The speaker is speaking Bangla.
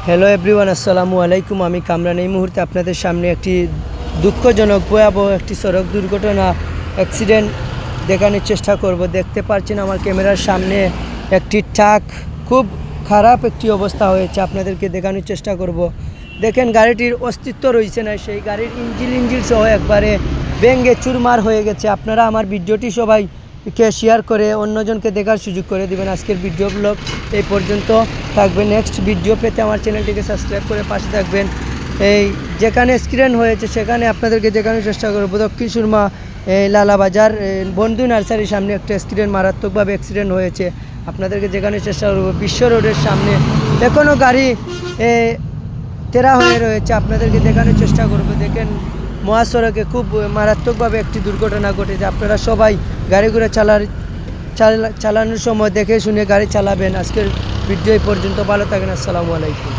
হ্যালো এভরিওয়ান, আসসালামু আলাইকুম। আমি কামরান। এই মুহূর্তে আপনাদের সামনে একটি দুঃখজনক ভয়াবহ একটি সড়ক দুর্ঘটনা অ্যাক্সিডেন্ট দেখানোর চেষ্টা করব। দেখতে পাচ্ছেন আমার ক্যামেরার সামনে একটি ট্রাক, খুব খারাপ একটি অবস্থা হয়েছে, আপনাদেরকে দেখানোর চেষ্টা করব। দেখেন গাড়িটির অস্তিত্ব রয়েছে না, সেই গাড়ির ইঞ্জিন সহ একবারে ভেঙে চুরমার হয়ে গেছে। আপনারা আমার ভিডিওটি সবাইকে শেয়ার করে অন্যজনকে দেখার সুযোগ করে দেবেন। আজকের ভিডিও ব্লগ এই পর্যন্ত থাকবে। নেক্সট ভিডিও পেতে আমার চ্যানেলটিকে সাবস্ক্রাইব করে পাশে থাকবেন। এই যেখানে অ্যাক্সিডেন্ট হয়েছে সেখানে আপনাদেরকে দেখানোর চেষ্টা করব। দক্ষিণ সুরমা লালাবাজার বন্ধু নার্সারির সামনে একটা অ্যাক্সিডেন্ট, মারাত্মকভাবে অ্যাক্সিডেন্ট হয়েছে। আপনাদেরকে দেখানোর চেষ্টা করব। বিশ্ব রোডের সামনে এখনও গাড়ি তেরা হয়ে রয়েছে, আপনাদেরকে দেখানোর চেষ্টা করব। দেখেন মহাসড়কে খুব মারাত্মকভাবে একটি দুর্ঘটনা ঘটেছে। আপনারা সবাই গাড়ি ঘোড়া চালানোর সময় দেখে শুনে গাড়ি চালাবেন। আজকের ভিডিও এই পর্যন্ত। ভালো থাকেন। আসসালামু আলাইকুম।